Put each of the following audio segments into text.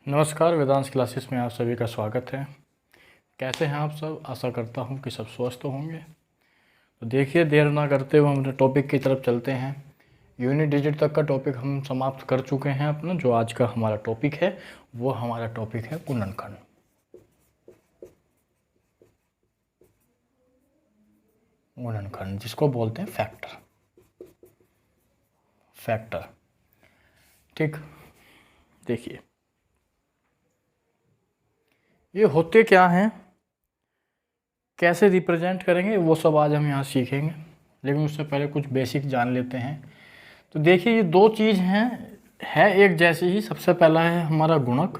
नमस्कार, वेदांश क्लासेस में आप सभी का स्वागत है। कैसे हैं आप सब? आशा करता हूं कि सब स्वस्थ होंगे। तो देखिए, देर ना करते हुए हम टॉपिक की तरफ चलते हैं। यूनिट डिजिट तक का टॉपिक हम समाप्त कर चुके हैं अपना। जो आज का हमारा टॉपिक है वो हमारा टॉपिक है गुणनखंड। गुणनखंड जिसको बोलते हैं फैक्टर। फैक्टर, ठीक। देखिए, ये होते क्या हैं, कैसे रिप्रेजेंट करेंगे, वो सब आज हम यहाँ सीखेंगे। लेकिन उससे पहले कुछ बेसिक जान लेते हैं। तो देखिए, ये दो चीज़ हैं, है एक जैसे ही। सबसे पहला है हमारा गुणक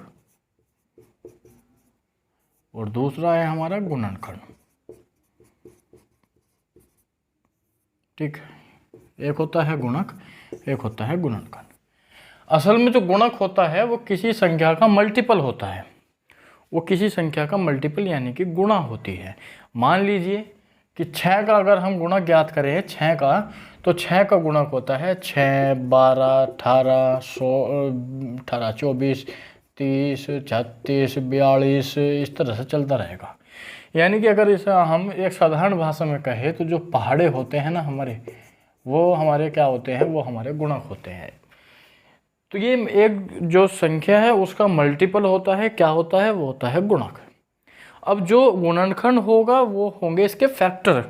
और दूसरा है हमारा गुणनखंड, ठीक। एक होता है गुणक, एक होता है गुणनखंड। असल में जो गुणक होता है वो किसी संख्या का मल्टीपल होता है। वो किसी संख्या का मल्टीपल यानी कि गुणा होती है। मान लीजिए कि 6 का अगर हम गुणक ज्ञात करें 6 का, तो 6 का गुणक होता है 6, 12, 18, 18, 24, 30, 36, 42, इस तरह से चलता रहेगा। यानी कि अगर इसे हम एक साधारण भाषा में कहें तो जो पहाड़े होते हैं ना हमारे, वो हमारे क्या होते हैं, वो हमारे गुणक होते हैं। तो ये एक जो संख्या है उसका मल्टीपल होता है, क्या होता है, वो होता है गुणक। अब जो गुणनखंड होगा वो होंगे इसके फैक्टर।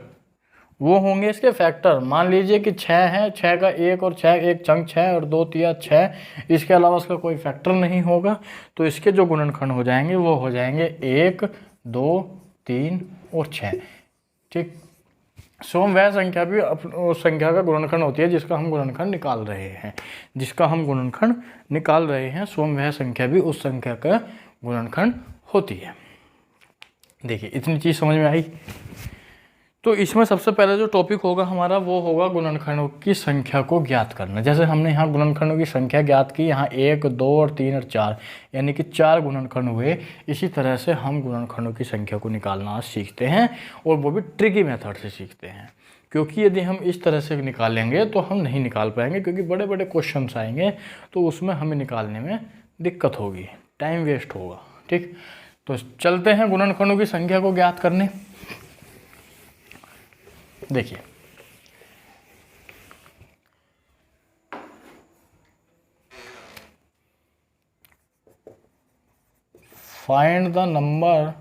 वो होंगे इसके फैक्टर। मान लीजिए कि 6 है, 6 का 1 और 6, एक चंक 6 और 2 तिया 6, इसके अलावा इसका कोई फैक्टर नहीं होगा। तो इसके जो गुणनखंड हो जाएंगे वो हो जाएंगे 1, 2, 3 और 6, ठीक। सम वह संख्या भी उस संख्या का गुणनखंड होती है जिसका हम गुणनखंड निकाल रहे हैं। जिसका हम गुणनखंड निकाल रहे हैं, सम वह संख्या भी उस संख्या का गुणनखंड होती है। देखिए, इतनी चीज़ समझ में आई। तो इसमें सबसे पहले जो टॉपिक होगा हमारा वो होगा गुणनखंडों की संख्या को ज्ञात करना। जैसे हमने यहाँ गुणनखंडों की संख्या ज्ञात की, यहाँ 1, 2 और 3 और 4, यानी कि 4 गुणनखंड हुए। इसी तरह से हम गुणनखंडों की संख्या को निकालना सीखते हैं, और वो भी ट्रिकी मेथड से सीखते हैं। क्योंकि यदि हम इस तरह से निकालेंगे तो हम नहीं निकाल पाएंगे, क्योंकि बड़े बड़े क्वेश्चन आएंगे तो उसमें हमें निकालने में दिक्कत होगी, टाइम वेस्ट होगा, ठीक। तो चलते हैं गुणनखंडों की संख्या को ज्ञात करने। देखिए, find the number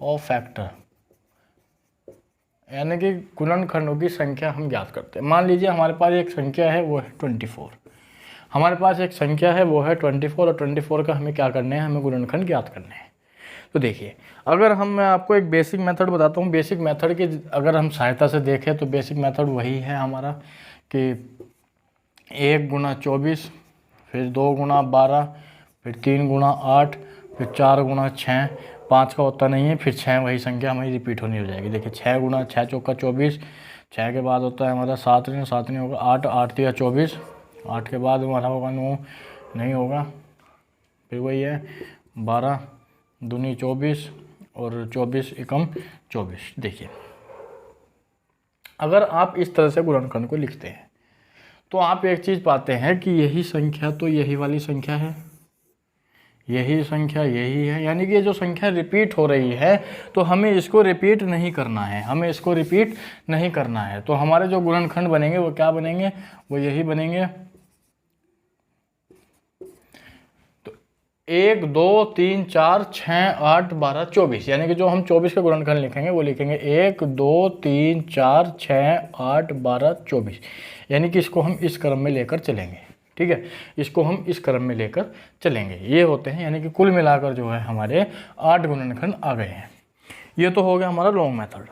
of factor, यानी कि गुणनखंडों की संख्या हम ज्ञात करते हैं। मान लीजिए हमारे पास एक संख्या है वो है 24। हमारे पास एक संख्या है वो है 24, और 24 का हमें क्या करना है, हमें गुणनखंड ज्ञात करने हैं। तो देखिए, अगर मैं आपको एक बेसिक मेथड बताता हूँ। बेसिक मेथड की अगर हम सहायता से देखें तो बेसिक मेथड वही है हमारा कि 1 गुना 24, फिर 2 गुना 12, फिर 3 गुना 8, फिर 4 गुना 6, 5 का होता नहीं है, फिर 6 वही संख्या हमारी रिपीट होनी हो जाएगी। देखिए, 6 गुना 6 चौका 24, 6 के बाद होता है हमारा 7 नहीं होगा 8, 8 तिया 24, 8 के बाद हमारा होगा 9 नहीं होगा, फिर वही है 12 दूनी 24 और 24 एकम 24। देखिए, अगर आप इस तरह से गुणनखंड को लिखते हैं तो आप एक चीज़ पाते हैं कि यही संख्या तो यही वाली संख्या है, यही संख्या यही है। यानी कि ये जो संख्या रिपीट हो रही है तो हमें इसको रिपीट नहीं करना है, हमें इसको रिपीट नहीं करना है। तो हमारे जो गुणनखंड बनेंगे वो क्या बनेंगे, वो यही बनेंगे। 1, 2, 3, 4, 6, 8, 12, 24, यानी कि जो हम 24 का गुणनखंड लिखेंगे वो लिखेंगे 1, 2, 3, 4, 6, 8, 12, 24। यानी कि इसको हम इस क्रम में लेकर चलेंगे, ठीक है। इसको हम इस क्रम में लेकर चलेंगे। ये होते हैं, यानी कि कुल मिलाकर जो है हमारे 8 गुणनखंड आ गए हैं। ये तो हो गया हमारा लॉन्ग मेथड,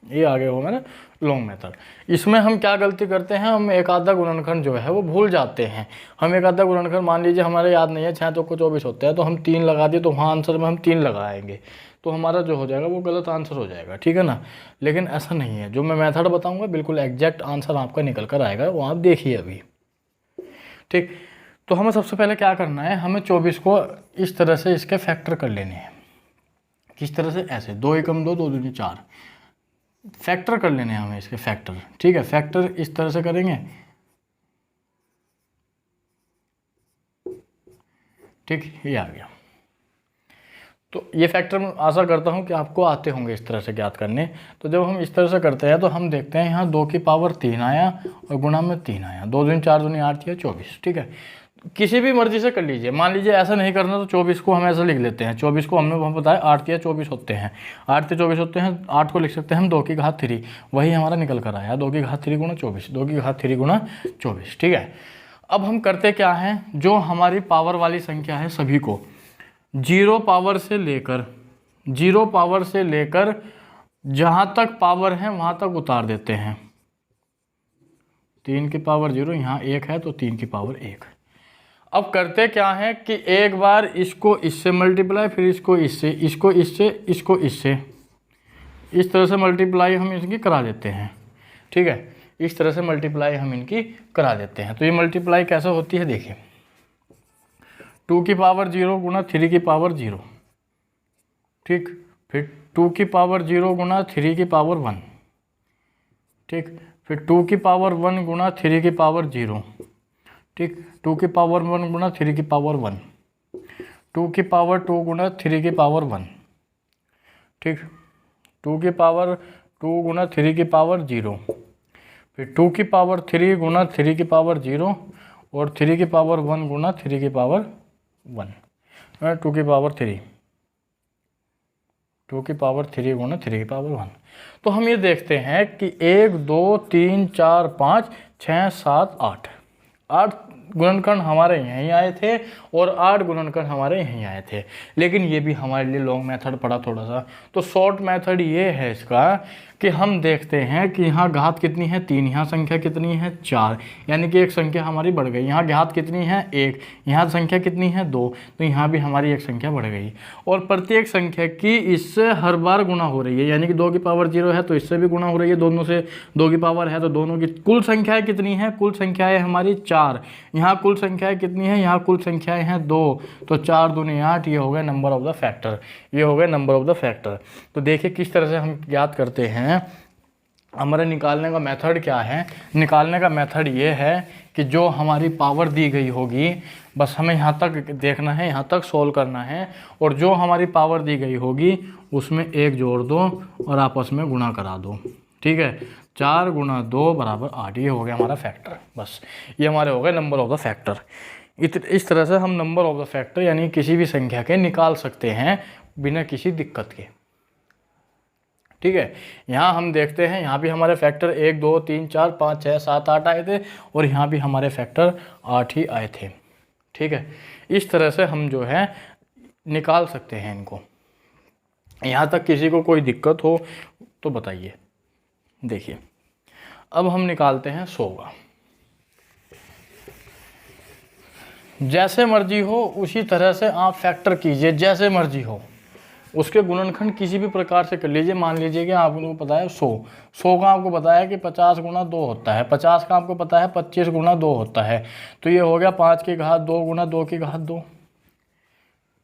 ये आगे हो मेरा लॉन्ग मेथड। इसमें हम क्या गलती करते हैं, हम एक आधा गुणनखंड जो है वो भूल जाते हैं। हम एक आधा गुणनखंड मान लीजिए हमारे याद नहीं है, 6 चौको 24 होता है, तो हम 3 लगा दिए, तो वहाँ आंसर में हम 3 लगाएंगे, तो हमारा जो हो जाएगा वो गलत आंसर हो जाएगा, ठीक है ना। लेकिन ऐसा नहीं है, जो मैं मेथड बताऊँगा बिल्कुल एग्जैक्ट आंसर आपका निकल कर आएगा, वो आप देखिए अभी, ठीक। तो हमें सबसे पहले क्या करना है, हमें 24 को इस तरह से इसके फैक्टर कर लेने हैं। किस तरह से, ऐसे 2 एकम 2, 2 दूनी 4, फैक्टर कर लेने हैं हमें इसके फैक्टर, ठीक है। फैक्टर इस तरह से करेंगे, ठीक, ये आ गया। तो ये फैक्टर मैं आशा करता हूँ कि आपको आते होंगे इस तरह से ज्ञात करने। तो जब हम इस तरह से करते हैं तो हम देखते हैं यहाँ 2 की पावर 3 आया और गुणा में 3 आया, 2 दूनी 4 दूनी 8 या 24। ठीक है, किसी भी मर्जी से कर लीजिए। मान लीजिए ऐसा नहीं करना तो 24 को हम ऐसा लिख लेते हैं। 24 को हमें बताया 8 या 24 होते हैं, 8 से 24 होते हैं। 8 को लिख सकते हैं हम 2 की घात 3, वही हमारा निकल कर आया 2 की घात 3 गुणा 24, 2 की घात 3 गुणा 24। ठीक है, अब हम करते क्या हैं, जो हमारी पावर वाली संख्या है सभी को 0 पावर से लेकर जहाँ तक पावर है वहाँ तक उतार देते हैं। 3 की पावर 0, यहाँ 1 है तो 3 की पावर 1। अब करते क्या है कि एक बार इसको इससे मल्टीप्लाई, फिर इसको इससे, इसको इससे, इसको इससे, इस तरह से मल्टीप्लाई हम इनकी करा देते हैं। ठीक है, इस तरह से मल्टीप्लाई हम इनकी करा देते हैं। तो ये मल्टीप्लाई कैसे होती है देखिए, 2 की पावर 0 गुणा 3 की पावर 0। ठीक, फिर 2 की पावर 0 गुणा 3 की पावर 1। ठीक, फिर 2 की पावर 1 गुणा 3 की पावर 0। ठीक, 2 की पावर 1 गुणा 3 की पावर 1, 2 की पावर 2 गुणा 3 की पावर 1। ठीक, 2 की पावर 2 गुणा 3 की पावर 0, फिर 2 की पावर 3 गुणा 3 की पावर 0 और 3 की पावर 1 गुणा 3 की पावर 1, 2 की पावर 3, 2 की पावर 3 गुणा 3 की पावर 1। तो हम ये देखते हैं कि 1 2 3 4 5 6 7 8 गुणनखंड हमारे यहीं आए थे और 8 गुणनखंड हमारे यहीं आए थे। लेकिन ये भी हमारे लिए लॉन्ग मेथड पड़ा थोड़ा सा। तो शॉर्ट मेथड ये है इसका कि हम देखते हैं कि यहाँ घात कितनी है 3, यहाँ संख्या कितनी है 4, यानी कि एक संख्या हमारी बढ़ गई। यहाँ घात कितनी है 1, यहाँ संख्या कितनी है 2, तो यहाँ भी हमारी एक संख्या बढ़ गई। और प्रत्येक संख्या की इससे हर बार गुणा हो रही है, यानी कि 2 की पावर 0 है तो इससे भी गुणा हो रही है, दोनों से 2 की पावर है तो दोनों की कुल संख्याएँ कितनी है, कुल संख्याएँ हमारी 4। यहाँ कुल संख्याएँ कितनी है, यहाँ कुल संख्याएँ हैं 2, तो 4 दूनी 8, ये हो गया नंबर ऑफ द फैक्टर, ये हो गया नंबर ऑफ द फैक्टर। तो देखिए किस तरह से हम ज्ञात करते हैं। हमारे निकालने का मेथड क्या है, निकालने का मेथड ये है कि जो हमारी पावर दी गई होगी बस हमें यहाँ तक देखना है, यहाँ तक सोल्व करना है, और जो हमारी पावर दी गई होगी उसमें 1 जोड़ दो और आपस में गुणा करा दो। ठीक है, 4 गुणा 2 बराबर 8, ये हो गया हमारा फैक्टर। बस ये हमारे हो गए नंबर ऑफ द फैक्टर। इस तरह से हम नंबर ऑफ द फैक्टर यानी किसी भी संख्या के निकाल सकते हैं बिना किसी दिक्कत के। ठीक है, यहाँ हम देखते हैं यहाँ भी हमारे फैक्टर 1 2 3 4 5 6 7 8 आए थे और यहाँ भी हमारे फैक्टर 8 ही आए थे। ठीक है, इस तरह से हम जो है निकाल सकते हैं इनको। यहाँ तक किसी को कोई दिक्कत हो तो बताइए। देखिए अब हम निकालते हैं 100 का। जैसे मर्जी हो उसी तरह से आप फैक्टर कीजिए, जैसे मर्जी हो उसके गुणनखंड किसी भी प्रकार से कर लीजिए। मान लीजिए कि आपको पता है 100 का आपको पता है कि 50 गुणा 2 होता है, 50 का आपको पता है 25 गुणा 2 होता है, तो ये हो गया 5 की घात 2 गुणा 2 की घात 2।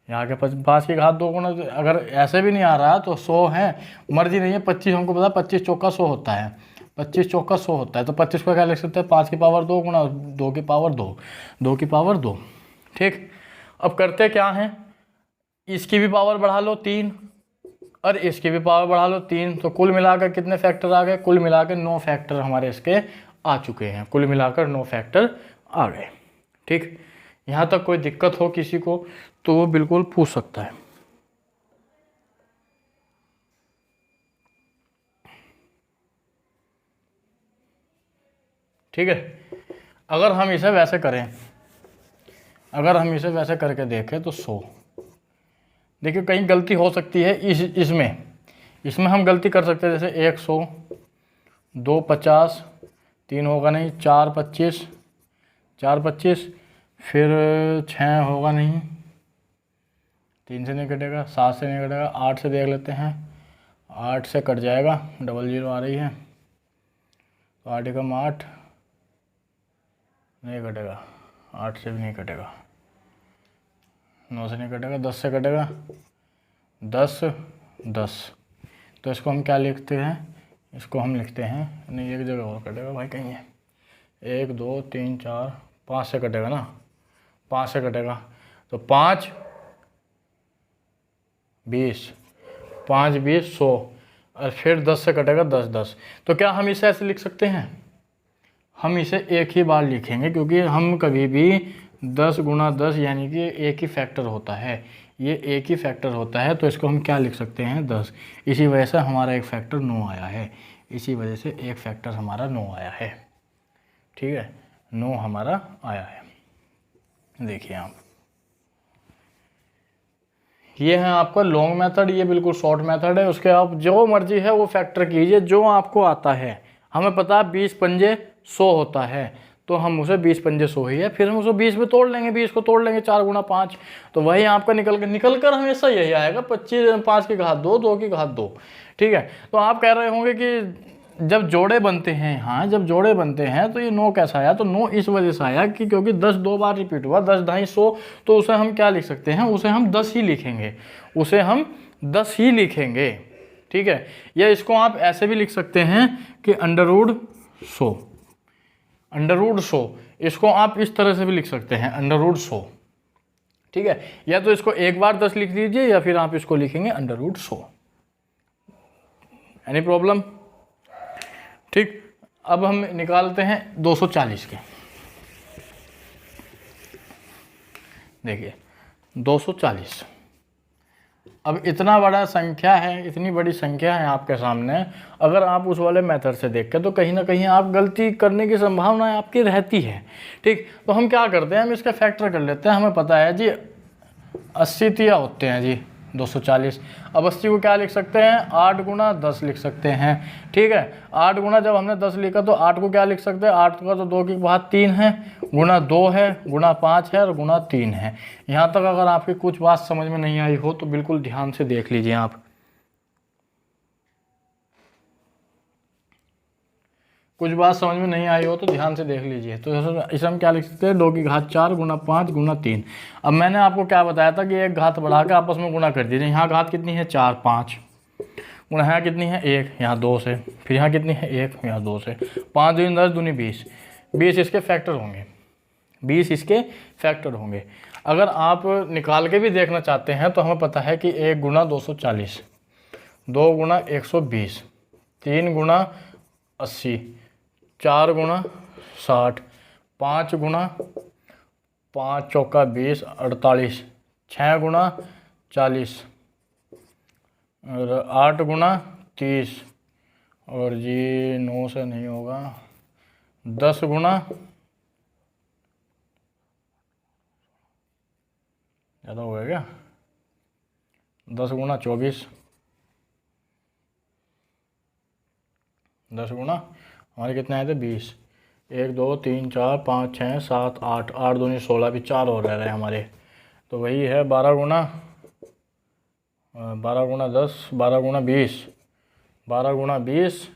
यहाँ के 5 की घात 2 गुणा, अगर ऐसे भी नहीं आ रहा तो 100 है, मर्जी नहीं है। 25 हमको पता है 25 चौका 100 होता है, 25 चौका 100 होता है, तो 25 को क्या लिख सकते हैं 5 की पावर 2 गुणा 2 की पावर 2, 2 की पावर 2। ठीक, अब करते क्या हैं, इसकी भी पावर बढ़ा लो 3 और इसकी भी पावर बढ़ा लो 3, तो कुल मिलाकर कितने फैक्टर आ गए, कुल मिलाकर 9 फैक्टर हमारे इसके आ चुके हैं, कुल मिलाकर 9 फैक्टर आ गए। ठीक, यहाँ तक कोई दिक्कत हो किसी को तो वो बिल्कुल पूछ सकता है। ठीक है, अगर हम इसे वैसे करें, अगर हम इसे वैसे करके देखें तो 100, देखिए कहीं गलती हो सकती है इसमें हम गलती कर सकते हैं। जैसे 100, 2 50, 3 होगा नहीं, 4 25, 4 25, फिर 6 होगा नहीं, 3 से नहीं कटेगा, 7 से नहीं कटेगा, 8 से देख लेते हैं, 8 से कट जाएगा, 00 आ रही है तो 8 एकम 8 नहीं कटेगा, 8 से भी नहीं कटेगा, 9 से नहीं कटेगा, 10 से कटेगा, 10 10, तो इसको हम क्या लिखते हैं, इसको हम लिखते हैं, नहीं एक जगह और कटेगा भाई, कहीं है 1 2 3 4 5 से कटेगा ना, 5 से कटेगा, तो 5 20, 5 20 100, और फिर 10 से कटेगा 10 10। तो क्या हम इसे ऐसे लिख सकते हैं? हम इसे एक ही बार लिखेंगे, क्योंकि हम कभी भी 10 गुणा 10 यानी कि एक ही फैक्टर होता है, ये एक ही फैक्टर होता है, तो इसको हम क्या लिख सकते हैं? 10। इसी वजह से हमारा एक फैक्टर 9 आया है, इसी वजह से एक फैक्टर हमारा 9 आया है। ठीक है, 9 हमारा आया है। देखिए आप, ये है आपका लॉन्ग मेथड, ये बिल्कुल शॉर्ट मेथड है। उसके आप जो मर्जी है वो फैक्टर कीजिए जो आपको आता है। हमें पता है 20 पंजे 100 होता है, तो हम उसे 20 पंजे 100 ही है, फिर हम उसे 20 में तोड़ लेंगे, 20 को तोड़ लेंगे 4 गुणा 5, तो वही आपका निकल कर हमेशा यही आएगा, 25 5 की घात 2 2 की घात 2। ठीक है, तो आप कह रहे होंगे कि जब जोड़े बनते हैं, हाँ जब जोड़े बनते हैं तो ये 9 कैसा आया? तो 9 इस वजह से आया कि क्योंकि 10 2 बार रिपीट हुआ, 10 ढाई 100, तो उसे हम क्या लिख सकते हैं? उसे हम 10 ही लिखेंगे, उसे हम 10 ही लिखेंगे। ठीक है, या इसको आप ऐसे भी लिख सकते हैं कि √100, √100, इसको आप इस तरह से भी लिख सकते हैं √100। ठीक है, या तो इसको एक बार 10 लिख दीजिए, या फिर आप इसको लिखेंगे √100। Any problem? ठीक, अब हम निकालते हैं 240 के। देखिए 240, अब इतना बड़ा संख्या है, इतनी बड़ी संख्या है आपके सामने, अगर आप उस वाले मेथड से देख के तो कहीं ना कहीं आप गलती करने की संभावना आपकी रहती है। ठीक, तो हम क्या करते हैं? हम इसका फैक्टर कर लेते हैं। हमें पता है जी 80 तिया होते हैं जी 240। अब 80 को क्या लिख सकते हैं? 8 गुणा 10 लिख सकते हैं। ठीक है, 8 गुणा, जब हमने 10 लिखा तो 8 को क्या लिख सकते हैं? 8 का तो 2 की घात 3 है, गुणा 2 है, गुणा 5 है और गुणा 3 है। यहाँ तक अगर आपकी कुछ बात समझ में नहीं आई हो तो बिल्कुल ध्यान से देख लीजिए आप। कुछ बात समझ में नहीं आई हो तो ध्यान से देख लीजिए। तो इसे हम क्या लिख सकते हैं? 2 की घात 4 गुणा 5 गुणा 3। अब मैंने आपको क्या बताया था कि एक घात बढ़ा के आपस में गुणा कर दीजिए। यहाँ घात कितनी है? 4 5, गुणा यहाँ कितनी है? 1, यहाँ 2 से, फिर यहाँ कितनी है? 1, यहाँ 2 से। 5 दूनी 10 दूनी 20, 20 इसके फैक्टर होंगे, 20 इसके फैक्टर होंगे। अगर आप निकाल के भी देखना चाहते हैं तो हमें पता है कि 1 गुणा 240, 2 गुणा 120, 3 गुणा 80, 4 गुणा 60, 5 गुणा 5 चौका 20 48, 6 गुणा 40 और 8 गुणा 30, और जी 9 से नहीं होगा, 10 गुणा, ज़्यादा हो गया क्या? 10 गुणा 24, 10 गुणा हमारे कितने आए थे? 20। 1 2 3 4 5 6 7 8, 8 दूनी 16, भी 4 और रह रहे हैं हमारे, तो वही है 12 गुणा 10, 12 गुणा 20, 12 गुणा 20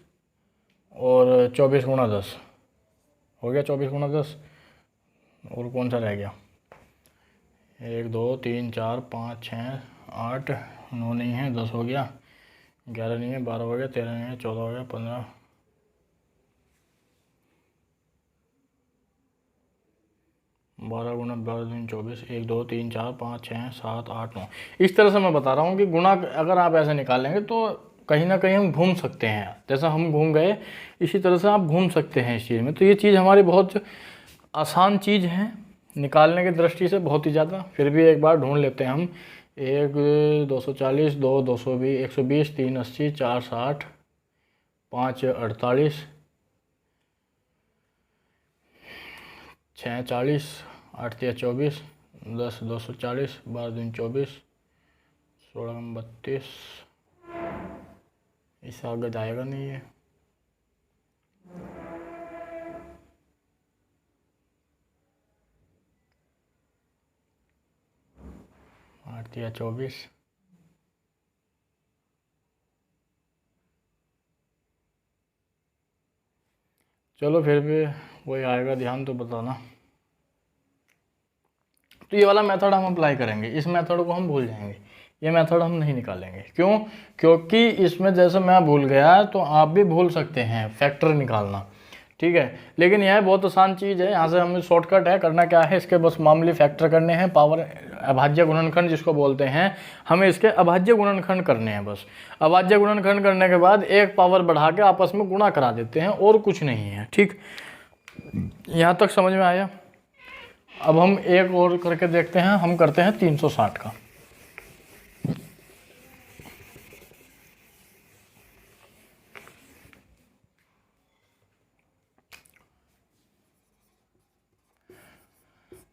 और 24 गुणा 10 हो गया। 24 गुणा 10, और कौन सा रह गया? 1 2 3 4 5 6 8, 9 नहीं है, 10 हो गया, 11 नहीं है, 12 हो गया, 13 नहीं है, 14 हो गया, 15, 12 गुणा 12 दूनी 24, 1 2 3 4 5 6 7 8 9। इस तरह से मैं बता रहा हूँ कि गुणा अगर आप ऐसे निकाल लेंगे तो कहीं ना कहीं हम घूम सकते हैं, जैसा हम घूम गए इसी तरह से आप घूम सकते हैं इस चीज़ में। तो ये चीज़ हमारी बहुत आसान चीज़ है निकालने की दृष्टि से, बहुत ही ज़्यादा। फिर भी एक बार ढूंढ लेते हैं हम। 1 240, 2 220, 120, 3 80, 4 60, 5 48, 6 40, 8 3 24, 10 240, 12 दूनी 24, 16 32, इससे आगे जाएगा नहीं है। 8 3 24, चलो फिर भी वही आएगा, ध्यान तो बताना। तो ये वाला मेथड हम अप्लाई करेंगे, इस मेथड को हम भूल जाएंगे, ये मेथड हम नहीं निकालेंगे। क्यों? क्योंकि इसमें जैसे मैं भूल गया तो आप भी भूल सकते हैं फैक्टर निकालना। ठीक है। लेकिन यह बहुत आसान चीज़ है, यहाँ से हमें शॉर्टकट है। करना क्या है, इसके बस मामूली फैक्टर करने हैं, पावर अभाज्य गुणनखंड जिसको बोलते हैं, हमें इसके अभाज्य गुणनखंड करने हैं बस। अभाज्य गुणनखंड करने के बाद एक पावर बढ़ा के आपस में गुणा करा देते हैं, और कुछ नहीं है। ठीक, यहाँ तक समझ में आया। अब हम एक और करके देखते हैं, हम करते हैं 360 का।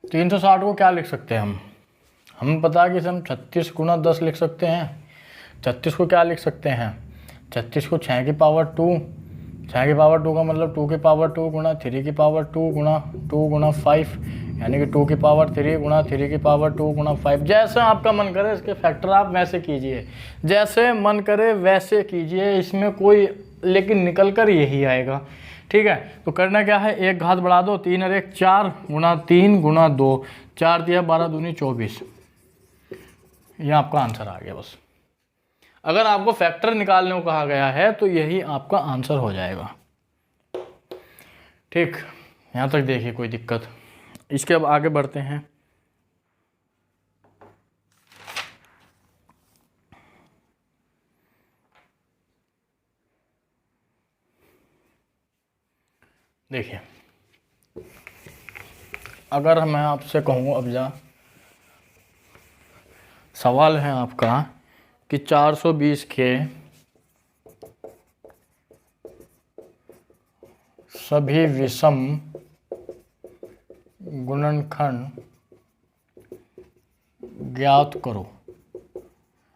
तीन सौ साठ को क्या लिख सकते हैं हम पता है कि हम 36 गुना 10 लिख सकते हैं। 36 को क्या लिख सकते हैं, 36 को 6 की पावर 2, 6 की पावर 2 का मतलब 2 की पावर 2 गुना 3 की पावर 2 गुना 2 गुना 5, यानी कि 2 की पावर 3 गुना 3 की पावर 2 गुना 5। जैसे आपका मन करे इसके फैक्टर आप वैसे कीजिए, जैसे मन करे वैसे कीजिए, इसमें कोई लेकिन निकल कर यही आएगा। ठीक है, तो करना क्या है, एक घात बढ़ा दो, 3 और 1 4 गुना 3 गुना 2, 4 दिया 12 दूनी 24, ये आपका आंसर आ गया बस। अगर आपको फैक्टर निकालने को कहा गया है तो यही आपका आंसर हो जाएगा। ठीक, यहाँ तक देखिए कोई दिक्कत। इसके अब आगे बढ़ते हैं। देखिए, अगर मैं आपसे कहूँ अब सवाल है आपका कि 420 के सभी विषम गुणनखंड ज्ञात करो।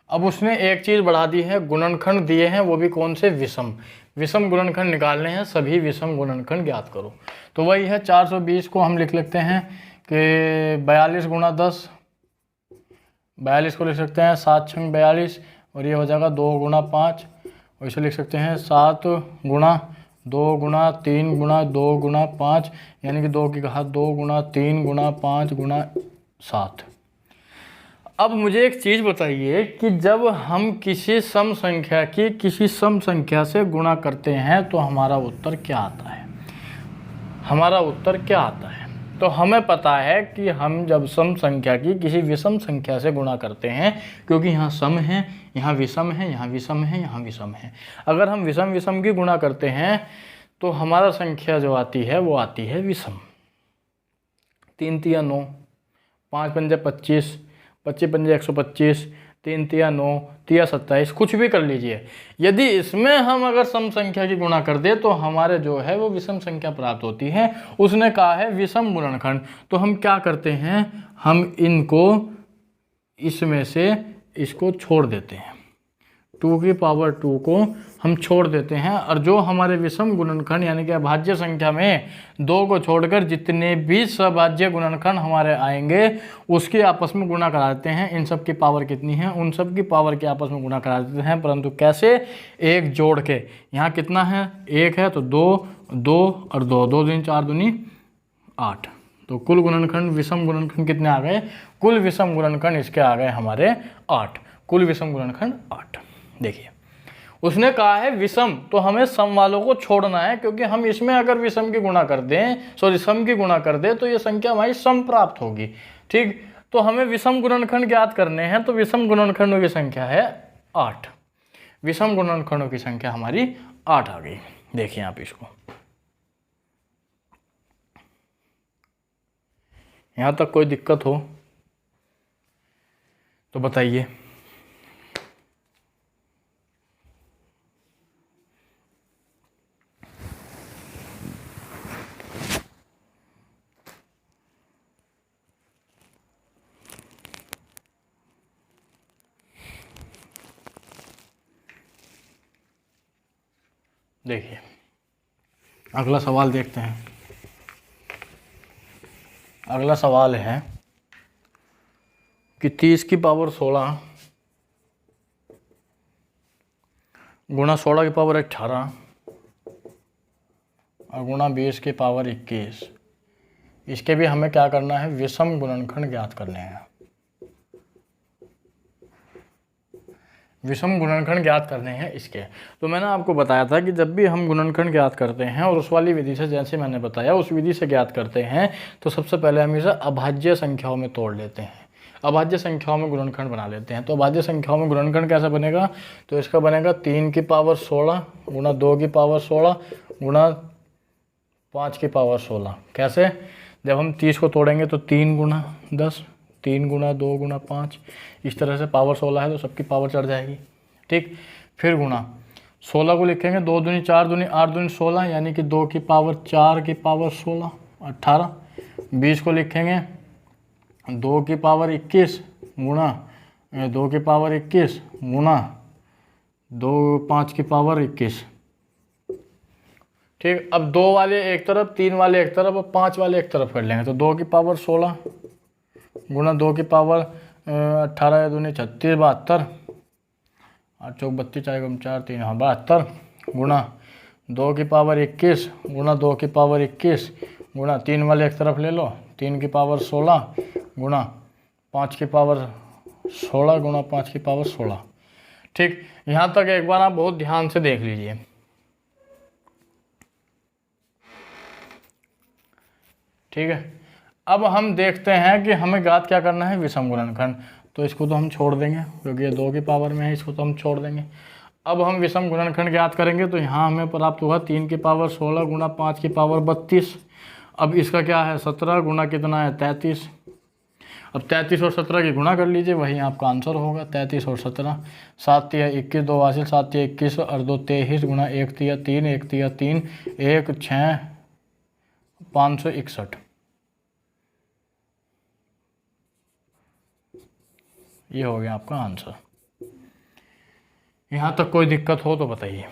अब उसने एक चीज़ बढ़ा दी है, गुणनखंड दिए हैं, वो भी कौन से, विषम। विषम गुणनखंड निकालने हैं, सभी विषम गुणनखंड ज्ञात करो। तो वही है 420 को हम लिख लेते हैं कि 42 गुणा 10, 42 को लिख सकते हैं 7 छंग 42, और ये हो जाएगा 2 गुणा 5, और इसे लिख सकते हैं 7 गुणा 2 गुणा 3 गुणा 2 गुणा 5, यानी कि 2 की घात 2 गुणा 3 गुणा 5 गुणा 7। अब मुझे एक चीज़ बताइए कि जब हम किसी सम संख्या की किसी सम संख्या से गुणा करते हैं तो हमारा उत्तर क्या आता है, हमारा उत्तर क्या आता है। तो हमें पता है कि हम जब सम संख्या की किसी विषम संख्या से गुणा करते हैं, क्योंकि यहाँ सम है, यहाँ विषम है, यहाँ विषम है, यहाँ विषम है, अगर हम विषम विषम की गुणा करते हैं तो हमारा संख्या जो आती है वो आती है विषम। 3 तिया 9, 5 पंजे 25, 25 पंजे 125, 3 तिया 9, तिया 27, कुछ भी कर लीजिए। यदि इसमें हम अगर सम संख्या की गुणा कर दे तो हमारे जो है वो विषम संख्या प्राप्त होती है। उसने कहा है विषम गुणनखंड, तो हम क्या करते हैं, हम इनको इसमें से इसको छोड़ देते हैं, 2 की पावर 2 को हम छोड़ देते हैं, और जो हमारे विषम गुणनखंड यानी कि अभाज्य संख्या में 2 को छोड़कर जितने भी सभाज्य गुणनखंड हमारे आएंगे उसके आपस में गुणा करा देते हैं। इन सब की पावर कितनी है, उन सब की पावर के आपस में गुणा करा देते हैं, परंतु कैसे, एक जोड़ के। यहाँ कितना है, 1 है तो 2, 2 और 2, 2 दूनी 4 दूनी 8, तो कुल गुणनखंड विषम गुणनखंड कितने आ गए, कुल विषम गुणनखंड इसके आ गए हमारे 8, कुल विषम गुणनखंड 8। देखिए, उसने कहा है विषम, तो हमें सम वालों को छोड़ना है, क्योंकि हम इसमें अगर विषम की गुणा कर दें, सॉरी सम की गुणा कर दें तो ये संख्या हमारी सम प्राप्त होगी। ठीक, तो हमें विषम गुणनखंड ज्ञात करने हैं, तो विषम गुणनखंडों की संख्या है 8, विषम गुणनखंडों की संख्या हमारी 8 आ गई। देखिए आप इसको, यहाँ तक कोई दिक्कत हो तो बताइए। देखिए, अगला सवाल देखते हैं। अगला सवाल है कि 30 की पावर 16 गुणा 16 की पावर 18 और गुणा 20 की पावर 21, इसके भी हमें क्या करना है, विषम गुणनखंड ज्ञात करने हैं। विषम गुणनखंड ज्ञात करने हैं इसके। तो मैंने आपको बताया था कि जब भी हम गुणनखंड ज्ञात करते हैं और उस वाली विधि से, जैसे मैंने बताया उस विधि से ज्ञात करते हैं, तो सबसे पहले हम इसे अभाज्य संख्याओं में तोड़ लेते हैं, अभाज्य संख्याओं में गुणनखंड बना लेते हैं। तो अभाज्य संख्याओं में गुणनखंड कैसे बनेगा, तो इसका बनेगा 3 की पावर 16 गुणा 2 की पावर 16 गुणा 5 की पावर 16। कैसे, जब हम 30 को तोड़ेंगे तो 3 गुणा 10, 3 गुणा 2 गुणा 5, इस तरह से पावर 16 है तो सबकी पावर चढ़ जाएगी। ठीक, फिर गुणा 16 को लिखेंगे 2 दूनी 4 दूनी 8 दूनी 16, यानी कि 2 की पावर 4 की पावर 16 18। 20 को लिखेंगे 2 की पावर 21 गुणा 2 की पावर 21 गुणा 2 5 की पावर 21। ठीक, अब 2 वाले एक तरफ, 3 वाले एक तरफ, अब 5 वाले एक तरफ कर लेंगे। तो 2 की पावर 16 गुणा 2 की पावर 18 दूनी 36 72, 8 चौक 32 4 4 3 हाँ 72 गुणा 2 की पावर 21 गुणा 2 की पावर 21 गुणा 3 वाले एक तरफ ले लो, 3 की पावर 16 गुणा 5 की पावर 16 गुणा 5 की पावर 16। ठीक, यहाँ तक एक बार आप बहुत ध्यान से देख लीजिए। ठीक है, अब हम देखते हैं कि हमें ज्ञात क्या करना है, विषम गुणनखंड। तो इसको तो हम छोड़ देंगे क्योंकि ये 2 की पावर में है, इसको तो हम छोड़ देंगे। अब हम विषम गुणनखंड ज्ञात करेंगे तो यहाँ हमें प्राप्त होगा 3 की पावर 16 गुणा 5 की पावर 32। अब इसका क्या है 17 गुणा कितना है 33। अब 33 और 17 की गुणा कर लीजिए, वही आपका आंसर होगा 33 और 17। 7 तिया 21 2 हासिल 7 तिया 21 और 2 23 गुणा 1 तिया 3 1 तिया 3 1 6 561। ये हो गया आपका आंसर। यहाँ तक कोई दिक्कत हो तो बताइए।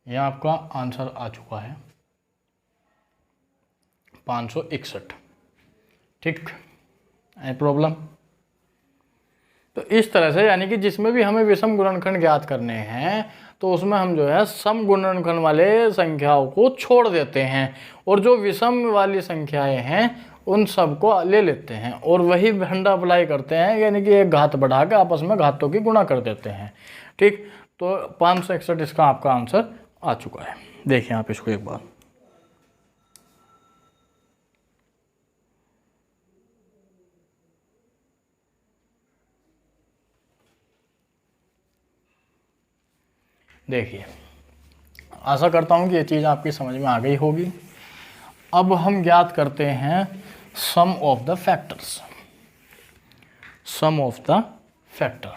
यह आपका आंसर आ चुका है 561। ठीक, एनी प्रॉब्लम? तो इस तरह से, यानी कि जिसमें भी हमें विषम गुणनखंड ज्ञात करने हैं तो उसमें हम जो है सम गुणनखंड वाले संख्याओं को छोड़ देते हैं और जो विषम वाली संख्याएं हैं उन सब को ले लेते हैं और वही फंडा अप्लाई करते हैं, यानी कि एक घात बढ़ा के आपस में घातों की गुणा कर देते हैं। ठीक, तो 561 इसका आपका आंसर आ चुका है। देखिए आप इसको एक बार, देखिए, आशा करता हूँ कि ये चीज़ आपकी समझ में आ गई होगी। अब हम ज्ञात करते हैं sum of the factors. Sum of the factor,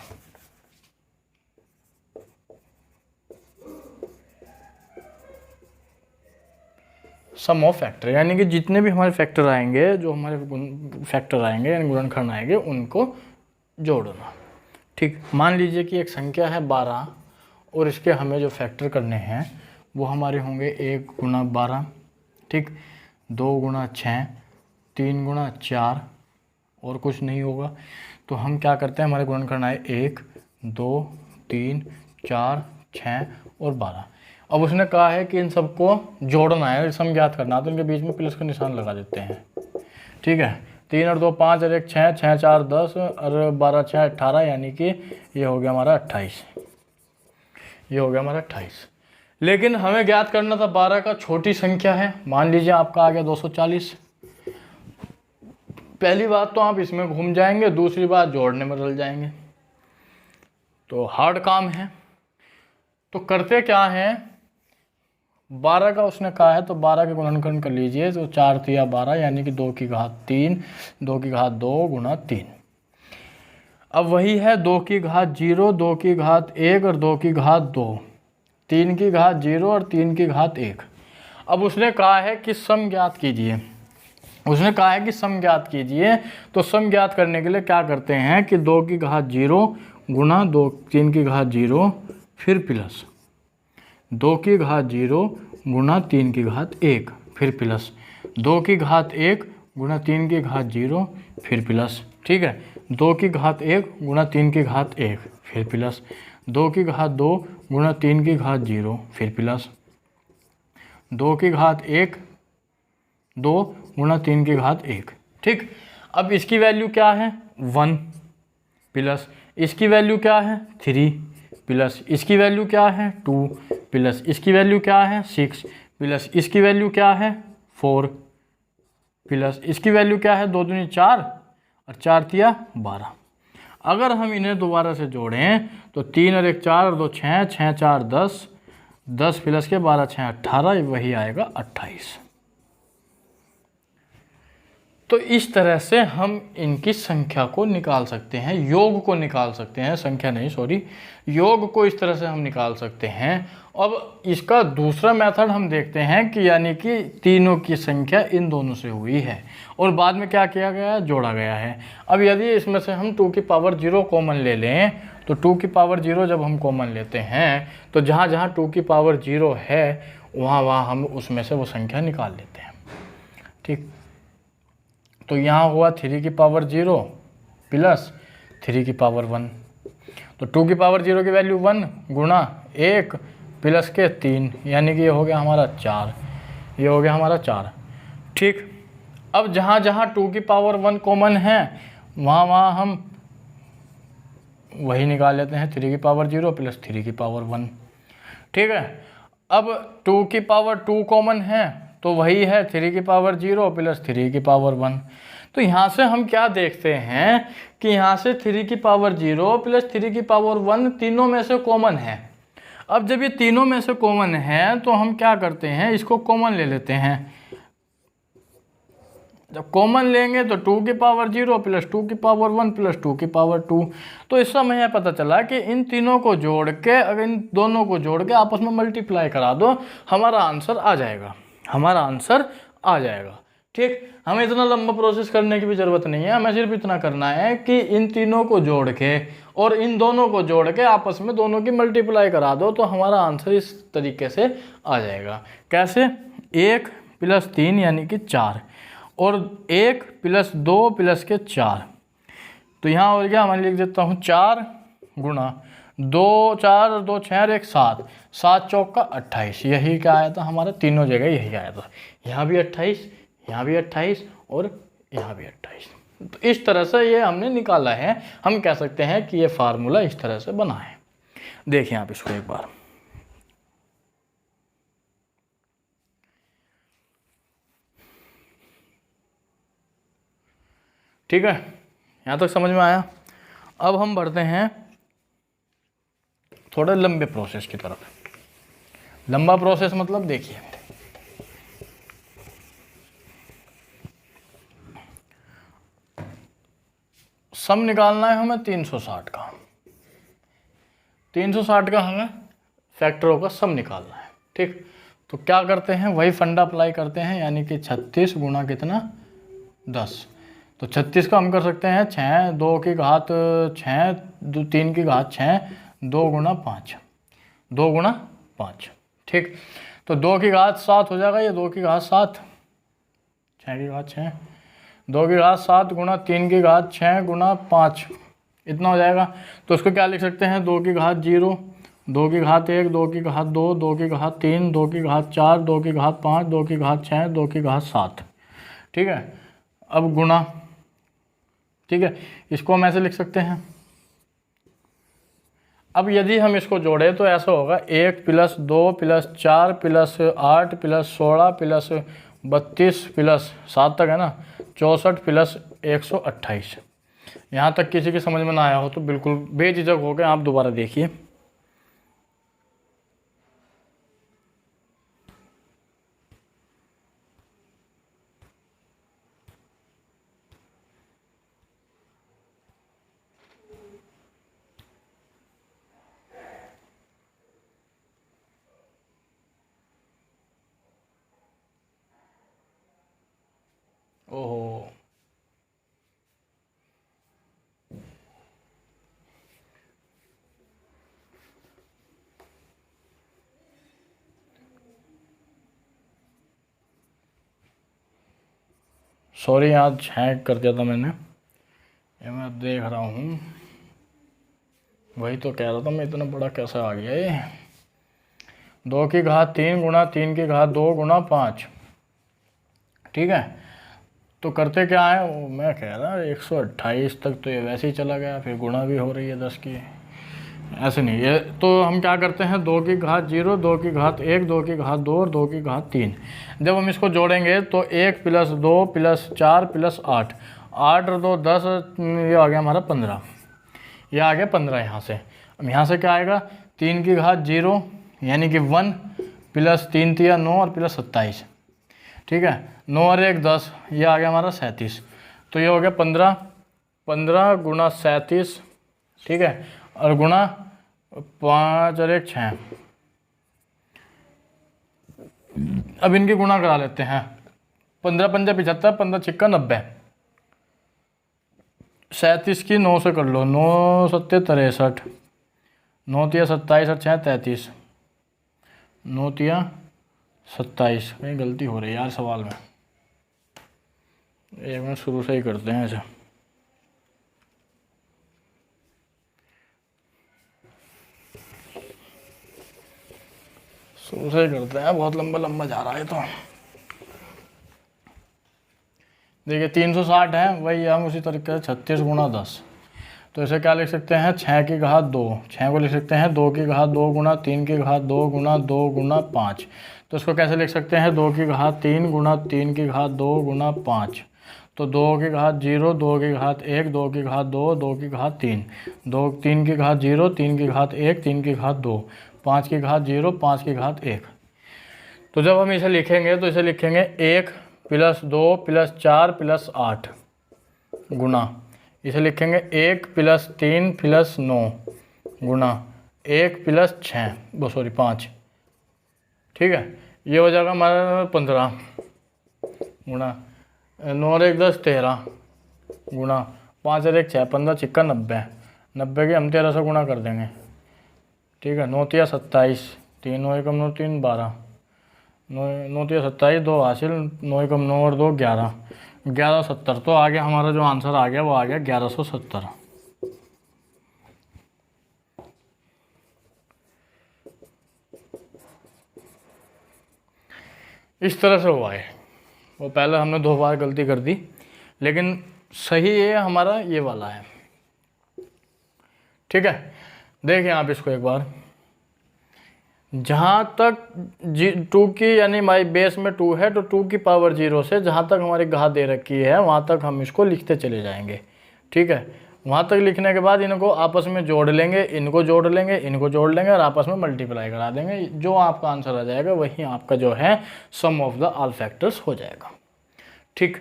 sum of factor यानी कि जितने भी हमारे फैक्टर आएंगे, जो हमारे फैक्टर आएंगे यानी गुणनखंड आएंगे, उनको जोड़ना। ठीक, मान लीजिए कि एक संख्या है 12 और इसके हमें जो फैक्टर करने हैं वो हमारे होंगे 1 गुणा 12, ठीक, 2 गुणा 6, 3 गुणा 4 और कुछ नहीं होगा। तो हम क्या करते हैं, हमारे गुणनखंड आए 1 2 3 4 6 और 12। अब उसने कहा है कि इन सबको जोड़ना है, सम ज्ञात करना है, तो इनके बीच में प्लस का निशान लगा देते हैं। ठीक है, 3 और 2 5 और 1 6, 6 4 10 और 12 6 18, यानी कि ये हो गया हमारा 28। ये हो गया हमारा 28। लेकिन हमें ज्ञात करना था 12 का छोटी संख्या है। मान लीजिए आपका आ गया 240। पहली बात तो आप इसमें घूम जाएंगे, दूसरी बात जोड़ने में रल जाएंगे, तो हार्ड काम है। तो करते क्या है, 12 का उसने कहा है तो 12 के गुणनखंड कर लीजिए। तो 4 तिया 12, यानी कि 2 की घात 3, 2 की घात 2 गुणा 3। अब वही है 2 की घात 0, 2 की घात 1 और 2 की घात 2, 3 की घात 0 और 3 की घात 1। अब उसने कहा है कि सम ज्ञात कीजिए। उसने कहा है कि सम ज्ञात कीजिए, तो सम ज्ञात करने के लिए क्या करते हैं कि 2 की घात 0 गुणा 3 की घात 0 फिर प्लस 2 की घात 0 गुणा 3 की घात 1 फिर प्लस 2 की घात 1 गुणा 3 की घात 0 फिर प्लस। ठीक है, 2 की घात 1 गुणा 3 की घात 1 फिर प्लस 2 की घात 2 गुणा 3 की घात 0 फिर प्लस 2 की घात 1, 2 गुणा 3 की घात 1। ठीक, अब इसकी वैल्यू क्या है 1, प्लस इसकी वैल्यू क्या है 3, प्लस इसकी वैल्यू क्या है 2, प्लस इसकी वैल्यू क्या है 6, प्लस इसकी वैल्यू क्या है 4, प्लस इसकी वैल्यू क्या है 2 दूनी 4 और 4 तिया 12। अगर हम इन्हें दोबारा से जोड़ें तो 3 और 1 4 और 2 6, 6 4 10, 10 प्लस के 12 6 18, वही आएगा 28। तो इस तरह से हम इनकी संख्या को निकाल सकते हैं, योग को निकाल सकते हैं, संख्या नहीं सॉरी, योग को इस तरह से हम निकाल सकते हैं। अब इसका दूसरा मेथड हम देखते हैं कि यानी कि तीनों की संख्या इन दोनों से हुई है और बाद में क्या किया गया है, जोड़ा गया है। अब यदि इसमें से हम 2 की पावर 0 कॉमन ले लें तो 2 की पावर 0 जब हम कॉमन लेते हैं तो जहाँ जहाँ 2 की पावर 0 है वहाँ हम उसमें से वो संख्या निकाल लेते हैं। ठीक, तो यहाँ हुआ 3 की पावर 0 प्लस 3 की पावर 1, तो 2 की पावर 0 की वैल्यू 1 गुणा 1 प्लस के 3, यानी कि ये हो गया हमारा 4, ये हो गया हमारा 4। ठीक, अब जहाँ जहाँ 2 की पावर 1 कॉमन है वहाँ हम वही निकाल लेते हैं, 3 की पावर 0 प्लस 3 की पावर 1। ठीक है, अब 2 की पावर 2 कॉमन है तो वही है 3 की पावर 0 प्लस 3 की पावर 1। तो यहाँ से हम क्या देखते हैं कि यहाँ से 3 की पावर 0 प्लस 3 की पावर 1 तीनों में से कॉमन है। अब जब ये तीनों में से कॉमन है तो हम क्या करते हैं, इसको कॉमन ले लेते हैं। जब कॉमन लेंगे तो 2 की पावर 0 प्लस 2 की पावर 1 प्लस 2 की पावर 2। तो इस समय यह पता चला कि इन तीनों को जोड़ के, अगर इन दोनों को जोड़ के आपस में मल्टीप्लाई करा दो, हमारा आंसर आ जाएगा, हमारा आंसर आ जाएगा। ठीक, हमें इतना लंबा प्रोसेस करने की भी ज़रूरत नहीं है, हमें सिर्फ इतना करना है कि इन तीनों को जोड़ के और इन दोनों को जोड़ के आपस में दोनों की मल्टीप्लाई करा दो तो हमारा आंसर इस तरीके से आ जाएगा। कैसे, 1 प्लस 3 यानी कि 4 और 1 प्लस 2 प्लस के 4, तो यहाँ हो गया, मैं लिख देता हूँ 4 गुणा 2 4 और 2 6 और 1 7, 7 चौक का 28। यही क्या आया था हमारा, तीनों जगह यही आया था, यहाँ भी 28, यहाँ भी 28 और यहाँ भी 28। तो इस तरह से ये हमने निकाला है। हम कह सकते हैं कि ये फार्मूला इस तरह से बना है। देखिए आप इसको एक बार, ठीक है, यहाँ तक समझ में आया। अब हम बढ़ते हैं थोड़े लंबे प्रोसेस की तरफ। लंबा प्रोसेस मतलब देखिए, सम निकालना है हमें 360 का, 360 का हमें फैक्टरों का सम निकालना है। ठीक, तो क्या करते हैं, वही फंडा अप्लाई करते हैं, यानी कि 36 गुणा कितना 10। तो 36 का हम कर सकते हैं 6, 2 की घात 6, 3 की घात 6, 2 गुणा 5, 2 गुणा 5। ठीक, तो 2 की घात 7 हो जाएगा, ये 2 की घात 7, 6 की घात 6, 2 की घात 7 गुणा 3 की घात 6 गुणा 5, इतना हो जाएगा। तो उसको क्या लिख सकते हैं, 2 की घात 0, 2 की घात 1, 2 की घात 2, 2 की घात 3, 2 की घात 4, 2 की घात 5, 2 की घात 6, 2 की घात 7। ठीक है, अब गुणा, ठीक है, इसको हम ऐसे लिख सकते हैं। अब यदि हम इसको जोड़ें तो ऐसा होगा, 1 plus 2 plus 4 plus 8 plus 16 plus 32 plus 7 तक है ना, 64 प्लस 128। यहाँ तक किसी की समझ में ना आया हो तो बिल्कुल बेझिझक हो गए आप दोबारा देखिए। ओहो, सॉरी, आज हैक कर दिया था मैंने, ये मैं देख रहा हूँ, वही तो कह रहा था मैं, इतना बड़ा कैसे आ गया ये। 2 की घात 3 गुणा 3 की घात 2 गुणा 5। ठीक है, तो करते क्या है, मैं कह रहा 128 तक तो ये वैसे ही चला गया, फिर गुणा भी हो रही है 10 की, ऐसे नहीं। ये तो हम क्या करते हैं, 2 की घात 0, 2 की घात 1, 2 की घात 2 और 2 की घात 3। जब हम इसको जोड़ेंगे तो 1 + 2 + 4 + 8, 8 और 2 10, ये आ गया हमारा 15, ये आ गया 15 यहाँ से। अब यहाँ से क्या आएगा, 3 की घात 0 यानी कि 1 + 3 तिया 9 और + 27। ठीक है, 9 और 1 10, ये आ गया हमारा 37। तो ये हो गया 15, 15 गुणा 37। ठीक है, और गुणा 5 और 1 6। अब इनकी गुणा करा लेते हैं, 15 × 5 = 75, 15 × 6 = 90। 37 की 9 से कर लो, 9 × 7 = 63, 9 × 3 = 27 और 6 = 33, 9 × 3 = 27। कहीं गलती हो रही है यार सवाल में, एक मिनट शुरू से ही करते हैं ऐसे। शुरू से ही करते हैं, बहुत लंबा लंबा जा रहा है। तो देखिए 360 है, वही हम उसी तरीके से 36 गुणा 10। तो इसे क्या लिख सकते हैं, 6 की घात 2, 6 को लिख सकते हैं 2 की घात 2 गुणा 3 की घात 2 गुणा 2 गुणा 5। तो इसको कैसे लिख सकते हैं, 2 की घात 3 गुणा 3 की घात 2 गुणा 5। तो 2 की घात 0, 2 की घात 1, 2 की घात 2, 2 की घात 3, 2 3 की घात 0, 3 की घात 1, 3 की घात 2, 5 की घात 0, 5 की घात 1। तो जब हम इसे लिखेंगे तो इसे लिखेंगे 1 + 2 + 4 + 8 गुणा, इसे लिखेंगे 1 + 3 + 9 गुणा 1 + 6 5। ठीक है, ये हो जाएगा हमारा 15 गुणा 9 और 1 10 13 गुणा 5 और 1 6, 15 × 6 = 90, 90 की हम 13 से गुणा कर देंगे। ठीक है, 9 × 3 = 27, 3 9 × 9 3 12, 9 × 3 = 27, 2 हासिल, 9 × 9 और 2 11, 1170। तो आ गया हमारा जो आंसर आ गया वो आ गया 1170। इस तरह से हुआ है, वो पहले हमने 2 बार गलती कर दी, लेकिन सही ये हमारा ये वाला है। ठीक है, देखिए आप इसको एक बार, जहाँ तक 2 की यानी हमारी बेस में 2 है तो 2 की पावर 0 से जहाँ तक हमारी घात दे रखी है वहाँ तक हम इसको लिखते चले जाएंगे। ठीक है, वहाँ तक लिखने के बाद इनको आपस में जोड़ लेंगे, इनको जोड़ लेंगे, इनको जोड़ लेंगे और आपस में मल्टीप्लाई करा देंगे। जो आपका आंसर आ जाएगा वही आपका जो है सम ऑफ द ऑल फैक्टर्स हो जाएगा। ठीक,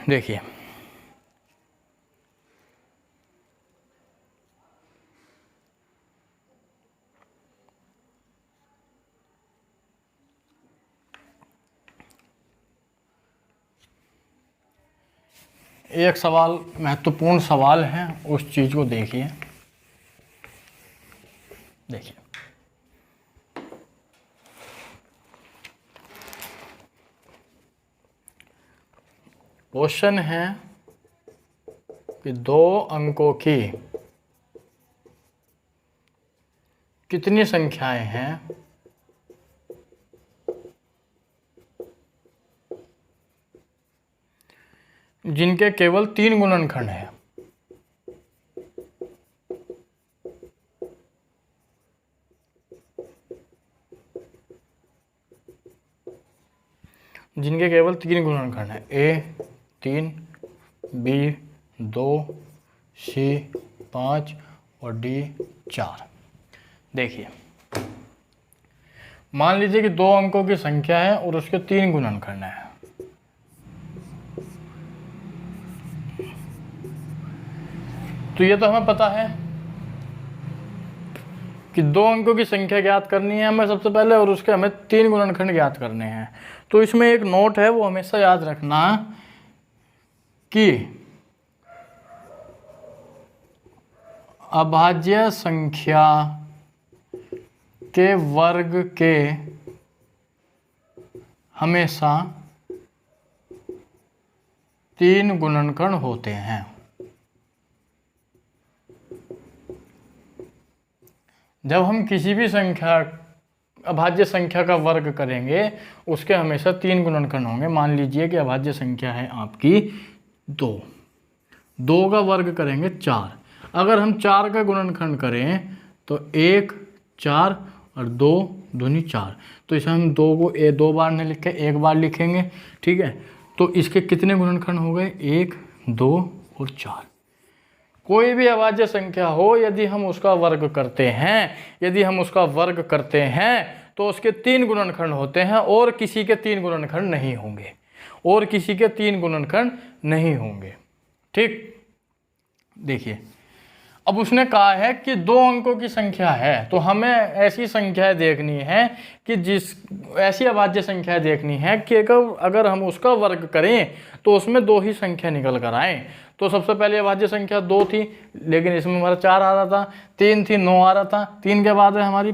देखिए एक सवाल महत्वपूर्ण सवाल है, उस चीज़ को देखिए। देखिए क्वेश्चन है कि 2 अंकों की कितनी संख्याएं हैं जिनके केवल 3 गुणनखंड हैं। जिनके केवल 3 गुणनखंड हैं, A 3, B 2, C 5 और D 4। देखिए मान लीजिए कि 2 अंकों की संख्या है और उसके 3 गुणनखंड हैं। तो ये तो हमें पता है कि 2 अंकों की संख्या ज्ञात करनी है हमें सबसे पहले, और उसके हमें 3 गुणनखंड ज्ञात करने हैं। तो इसमें एक नोट है, वो हमेशा याद रखना कि अभाज्य संख्या के वर्ग के हमेशा 3 गुणनखंड होते हैं। जब हम किसी भी संख्या अभाज्य संख्या का वर्ग करेंगे उसके हमेशा 3 गुणनखंड होंगे। मान लीजिए कि अभाज्य संख्या है आपकी 2, 2 का वर्ग करेंगे 4। अगर हम 4 का गुणनखंड करें तो 1 4 और 2 दूनी 4, तो इसे हम 2 को 2 बार नहीं लिख के 1 बार लिखेंगे। ठीक है, तो इसके कितने गुणनखंड हो गए? 1 2 और 4। कोई भी अभाज्य संख्या हो, यदि हम उसका वर्ग करते हैं तो उसके 3 गुणनखंड होते हैं और किसी के 3 गुणनखंड नहीं होंगे। ठीक, देखिए अब उसने कहा है कि 2 अंकों की संख्या है, तो हमें ऐसी संख्याएं देखनी है कि ऐसी अभाज्य संख्या देखनी है कि अगर हम उसका वर्ग करें तो उसमें 2 ही संख्या निकल कर आए। तो सबसे पहले अभाज्य संख्या 2 थी, लेकिन इसमें हमारा 4 आ रहा था, 3 थी 9 आ रहा था, 3 के बाद है हमारी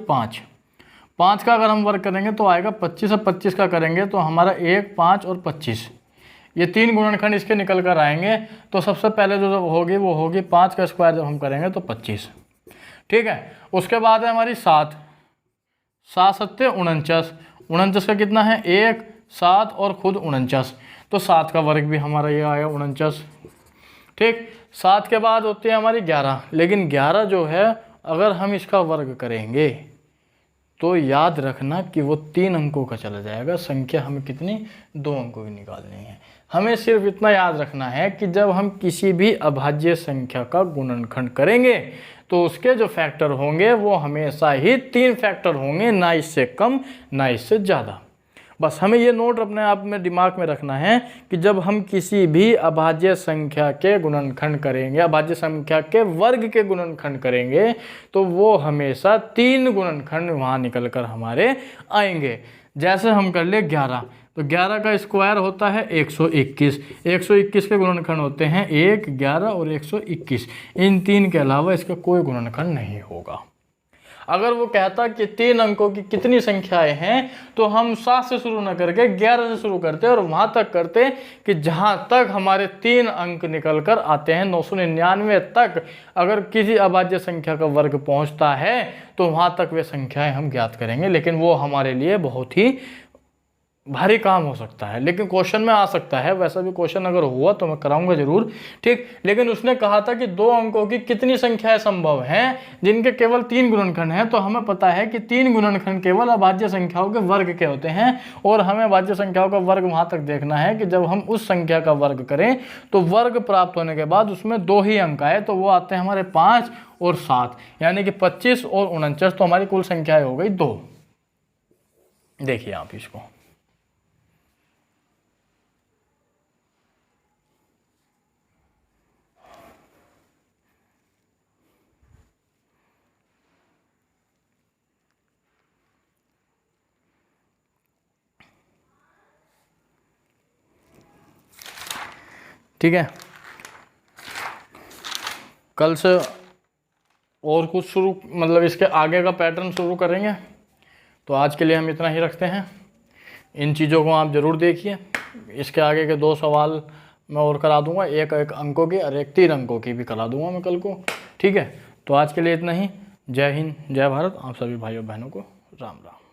5 का अगर हम वर्ग करेंगे तो आएगा 25 और 25 का करेंगे तो हमारा 1 5 और 25, ये 3 गुणनखंड इसके निकल कर आएंगे। तो सबसे पहले जो होगी वो होगी 5 का स्क्वायर जब हम करेंगे तो 25। ठीक है, उसके बाद है हमारी 7 7 49, 49 का कितना है? 1 7 और खुद 49, तो 7 का वर्ग भी हमारा ये आया 49। ठीक, 7 के बाद होती है हमारी 11, लेकिन 11 जो है अगर हम इसका वर्ग करेंगे तो याद रखना कि वो 3 अंकों का चला जाएगा। संख्या हमें कितनी? 2 अंकों की निकालनी है। हमें सिर्फ इतना याद रखना है कि जब हम किसी भी अभाज्य संख्या का गुणनखंड करेंगे तो उसके जो फैक्टर होंगे वो हमेशा ही 3 फैक्टर होंगे, ना इससे कम ना इससे ज़्यादा। बस हमें ये नोट अपने आप में दिमाग में रखना है कि जब हम किसी भी अभाज्य संख्या के गुणनखंड करेंगे, अभाज्य संख्या के वर्ग के गुणनखंड करेंगे तो वो हमेशा 3 गुणनखंड वहाँ निकल कर हमारे आएंगे। जैसे हम कर ले 11, तो 11 का स्क्वायर होता है 121, 121 के गुणनखंड होते हैं 1 11 और 121। इन 3 के अलावा इसका कोई गुणनखंड नहीं होगा। अगर वो कहता कि 3 अंकों की कितनी संख्याएं हैं तो हम 7 से शुरू न करके 11 से शुरू करते और वहाँ तक करते कि जहाँ तक हमारे 3 अंक निकल कर आते हैं 999 तक। अगर किसी अभाज्य संख्या का वर्ग पहुँचता है तो वहाँ तक वे संख्याएं हम ज्ञात करेंगे, लेकिन वो हमारे लिए बहुत ही भारी काम हो सकता है, लेकिन क्वेश्चन में आ सकता है। वैसा भी क्वेश्चन अगर हुआ तो मैं कराऊंगा जरूर। ठीक, लेकिन उसने कहा था कि 2 अंकों की कितनी संख्याएं संभव हैं जिनके केवल 3 गुणनखंड हैं। तो हमें पता है कि 3 गुणनखंड केवल अभाज्य संख्याओं के वर्ग के होते हैं और हमें अभाज्य संख्याओं का वर्ग वहां तक देखना है कि जब हम उस संख्या का वर्ग करें तो वर्ग प्राप्त होने के बाद उसमें 2 ही अंक आए, तो वो आते हैं हमारे 5 और 7, यानी कि 25 और 49। तो हमारी कुल संख्याएं हो गई 2। देखिए आप इसको, ठीक है। कल से और कुछ शुरू, मतलब इसके आगे का पैटर्न शुरू करेंगे। तो आज के लिए हम इतना ही रखते हैं। इन चीज़ों को आप ज़रूर देखिए। इसके आगे के 2 सवाल मैं और करा दूंगा, एक अंकों की और एक 3 अंकों की भी करा दूंगा मैं कल को। ठीक है, तो आज के लिए इतना ही। जय हिंद, जय भारत। आप सभी भाइयों बहनों को राम राम।